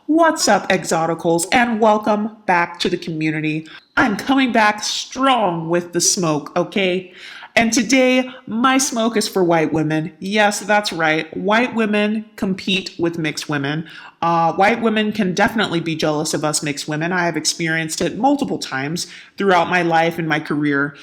What's up, Exoticals, and welcome back to the community. I'm coming back strong with the smoke, okay? And today, my smoke is for white women. Yes, that's right. White women compete with mixed women. White women can definitely be jealous of us mixed women. I have experienced it multiple times throughout my life and my career.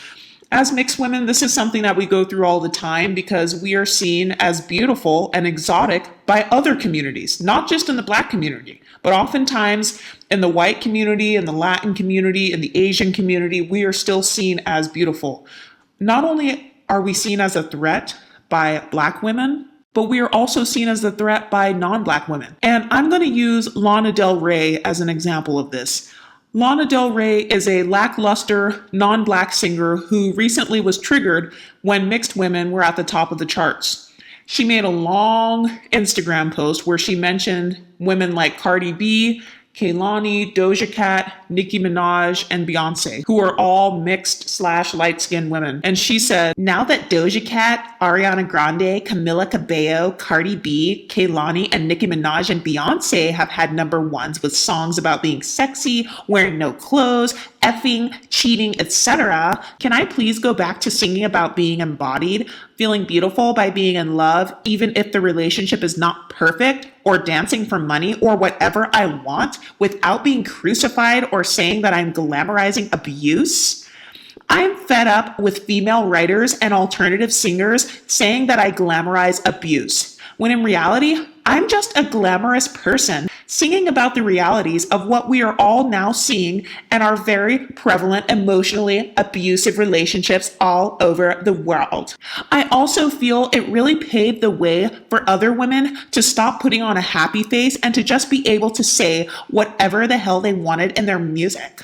As mixed women, this is something that we go through all the time because we are seen as beautiful and exotic by other communities, not just in the Black community, but oftentimes in the white community, in the Latin community, in the Asian community, we are still seen as beautiful. Not only are we seen as a threat by Black women, but we are also seen as a threat by non-Black women. And I'm going to use Lana Del Rey as an example of this. Lana Del Rey is a lackluster, non-Black singer who recently was triggered when mixed women were at the top of the charts. She made a long Instagram post where she mentioned women like Cardi B, Kehlani, Doja Cat, Nicki Minaj, and Beyonce, who are all mixed/light-skinned women. And she said, now that Doja Cat, Ariana Grande, Camila Cabello, Cardi B, Kehlani, and Nicki Minaj and Beyonce have had number ones with songs about being sexy, wearing no clothes, effing, cheating, etc., can I please go back to singing about being embodied, feeling beautiful by being in love, even if the relationship is not perfect, or dancing for money, or whatever I want, without being crucified or saying that I'm glamorizing abuse? I'm fed up with female writers and alternative singers saying that I glamorize abuse, when in reality, I'm just a glamorous person singing about the realities of what we are all now seeing and are very prevalent emotionally abusive relationships all over the world. I also feel it really paved the way for other women to stop putting on a happy face and to just be able to say whatever the hell they wanted in their music.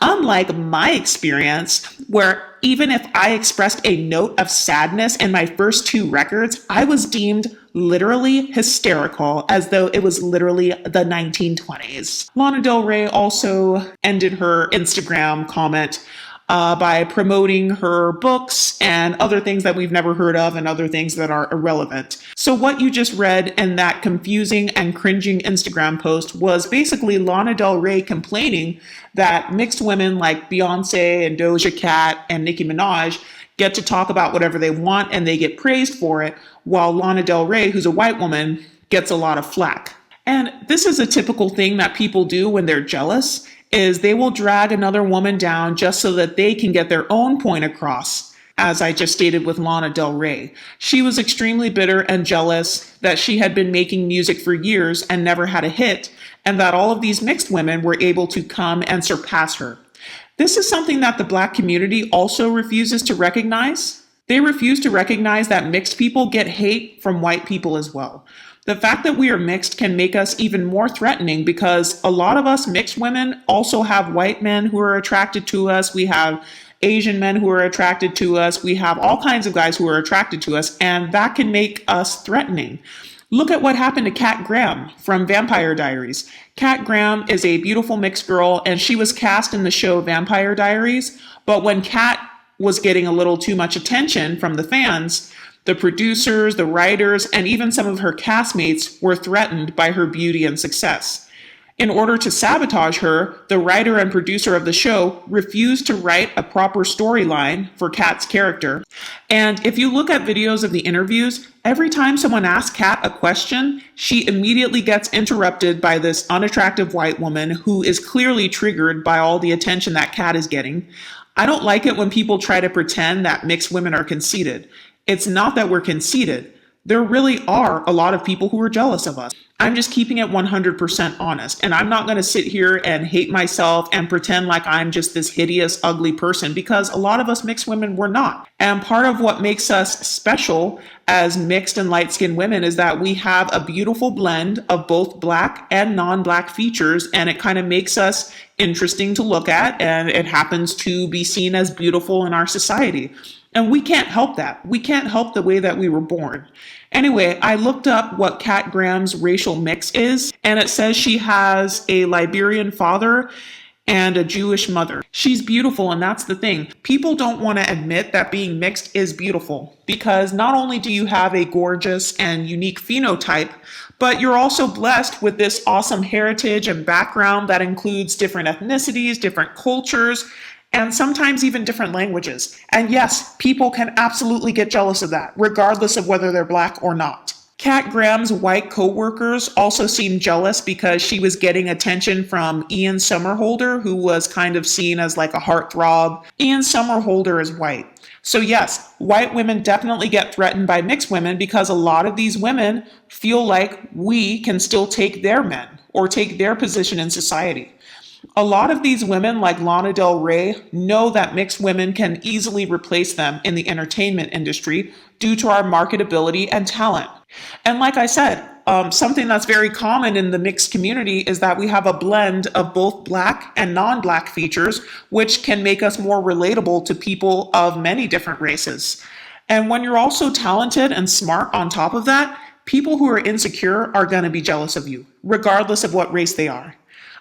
Unlike my experience, where even if I expressed a note of sadness in my first two records, I was deemed literally hysterical, as though it was literally the 1920s. Lana Del Rey also ended her Instagram comment by promoting her books and other things that we've never heard of and other things that are irrelevant. So what you just read in that confusing and cringing Instagram post was basically Lana Del Rey complaining that mixed women like Beyonce and Doja Cat and Nicki Minaj get to talk about whatever they want and they get praised for it, while Lana Del Rey, who's a white woman, gets a lot of flack. And this is a typical thing that people do when they're jealous, is they will drag another woman down just so that they can get their own point across, as I just stated with Lana Del Rey. She was extremely bitter and jealous that she had been making music for years and never had a hit, and that all of these mixed women were able to come and surpass her. This is something that the Black community also refuses to recognize. They refuse to recognize that mixed people get hate from white people as well. The fact that we are mixed can make us even more threatening because a lot of us mixed women also have white men who are attracted to us. We have Asian men who are attracted to us. We have all kinds of guys who are attracted to us, and that can make us threatening. Look at what happened to Kat Graham from Vampire Diaries. Kat Graham is a beautiful mixed girl, and she was cast in the show Vampire Diaries. But when Kat was getting a little too much attention from the fans, the producers, the writers, and even some of her castmates were threatened by her beauty and success. In order to sabotage her, the writer and producer of the show refused to write a proper storyline for Kat's character. And if you look at videos of the interviews, every time someone asks Kat a question, she immediately gets interrupted by this unattractive white woman who is clearly triggered by all the attention that Kat is getting. I don't like it when people try to pretend that mixed women are conceited. It's not that we're conceited. There really are a lot of people who are jealous of us. I'm just keeping it 100% honest. And I'm not going to sit here and hate myself and pretend like I'm just this hideous, ugly person, because a lot of us mixed women were not. And part of what makes us special as mixed and light-skinned women is that we have a beautiful blend of both Black and non-Black features, and it kind of makes us interesting to look at, and it happens to be seen as beautiful in our society. And we can't help that. We can't help the way that we were born. Anyway, I looked up what Kat Graham's racial mix is, and it says she has a Liberian father and a Jewish mother. She's beautiful, and that's the thing. People don't want to admit that being mixed is beautiful because not only do you have a gorgeous and unique phenotype, but you're also blessed with this awesome heritage and background that includes different ethnicities, different cultures, and sometimes even different languages. And yes, people can absolutely get jealous of that, regardless of whether they're black or not. Kat Graham's white co-workers also seemed jealous because she was getting attention from Ian Somerhalder, who was kind of seen as like a heartthrob. Ian Somerhalder is white. So yes, white women definitely get threatened by mixed women because a lot of these women feel like we can still take their men or take their position in society. A lot of these women, like Lana Del Rey, know that mixed women can easily replace them in the entertainment industry due to our marketability and talent. And like I said, something that's very common in the mixed community is that we have a blend of both black and non-black features, which can make us more relatable to people of many different races. And when you're also talented and smart on top of that, people who are insecure are going to be jealous of you, regardless of what race they are.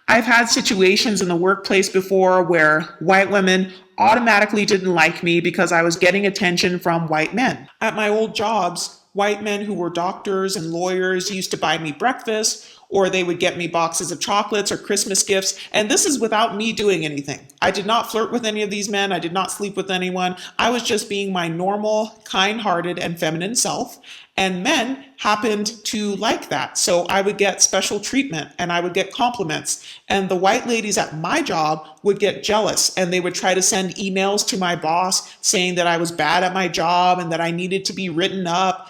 I've had situations in the workplace before where white women automatically didn't like me because I was getting attention from white men. At my old jobs, white men who were doctors and lawyers used to buy me breakfast, or they would get me boxes of chocolates or Christmas gifts. And this is without me doing anything. I did not flirt with any of these men. I did not sleep with anyone. I was just being my normal, kind-hearted, and feminine self. And men happened to like that. So I would get special treatment and I would get compliments. And the white ladies at my job would get jealous and they would try to send emails to my boss saying that I was bad at my job and that I needed to be written up.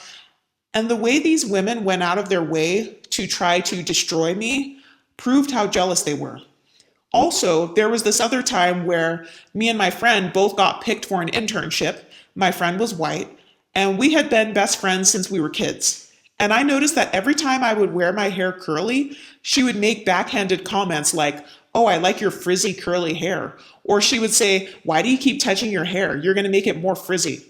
And the way these women went out of their way to try to destroy me proved how jealous they were. Also, there was this other time where me and my friend both got picked for an internship. My friend was white, and we had been best friends since we were kids. And I noticed that every time I would wear my hair curly, she would make backhanded comments like, "Oh, I like your frizzy curly hair." Or she would say, "Why do you keep touching your hair? You're going to make it more frizzy."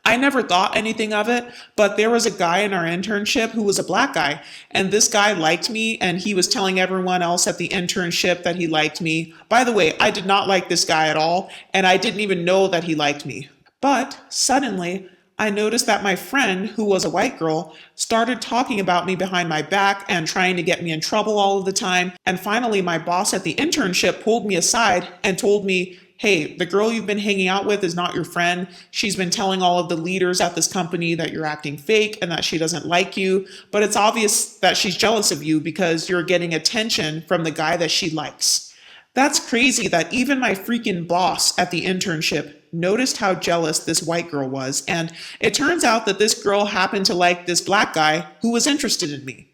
I never thought anything of it, but there was a guy in our internship who was a black guy, and this guy liked me, and he was telling everyone else at the internship that he liked me. By the way, I did not like this guy at all, and I didn't even know that he liked me. But suddenly, I noticed that my friend, who was a white girl, started talking about me behind my back and trying to get me in trouble all of the time. And finally, my boss at the internship pulled me aside and told me, "Hey, the girl you've been hanging out with is not your friend. She's been telling all of the leaders at this company that you're acting fake and that she doesn't like you. But it's obvious that she's jealous of you because you're getting attention from the guy that she likes." That's crazy that even my freaking boss at the internship noticed how jealous this white girl was. And it turns out that this girl happened to like this black guy who was interested in me.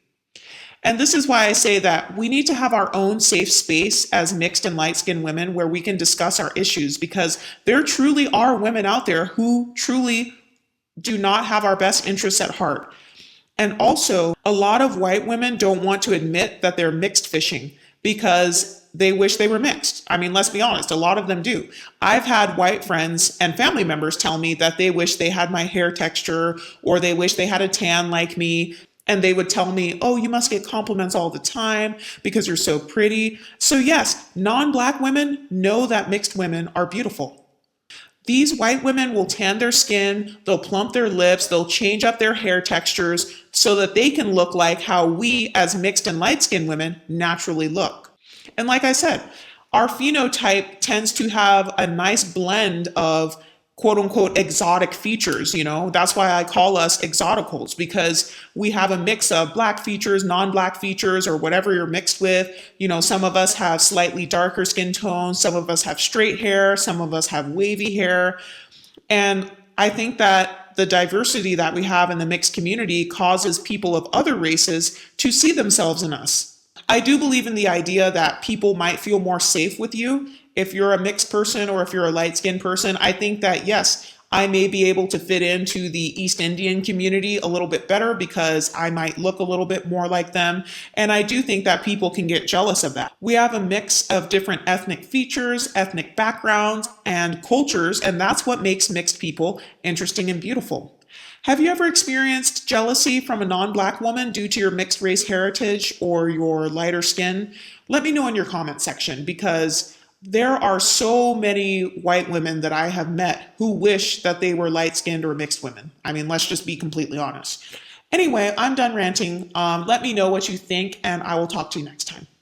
And this is why I say that we need to have our own safe space as mixed and light-skinned women where we can discuss our issues, because there truly are women out there who truly do not have our best interests at heart. And also, a lot of white women don't want to admit that they're mixed fishing because they wish they were mixed. I mean, let's be honest, a lot of them do. I've had white friends and family members tell me that they wish they had my hair texture or they wish they had a tan like me. And they would tell me, "Oh, you must get compliments all the time because you're so pretty." So yes, non-black women know that mixed women are beautiful. These white women will tan their skin, they'll plump their lips, they'll change up their hair textures so that they can look like how we as mixed and light-skinned women naturally look. And like I said, our phenotype tends to have a nice blend of quote unquote exotic features. That's why I call us exoticals, because we have a mix of black features, non-black features, or whatever you're mixed with. Some of us have slightly darker skin tones, some of us have straight hair, some of us have wavy hair. And I think that the diversity that we have in the mixed community causes people of other races to see themselves in us. I do believe in the idea that people might feel more safe with you if you're a mixed person or if you're a light-skinned person. I think that, yes, I may be able to fit into the East Indian community a little bit better because I might look a little bit more like them. And I do think that people can get jealous of that. We have a mix of different ethnic features, ethnic backgrounds, and cultures, and that's what makes mixed people interesting and beautiful. Have you ever experienced jealousy from a non black woman due to your mixed race heritage or your lighter skin? Let me know in your comment section because there are so many white women that I have met who wish that they were light skinned or mixed women. I mean, let's just be completely honest. Anyway, I'm done ranting. Let me know what you think, and I will talk to you next time.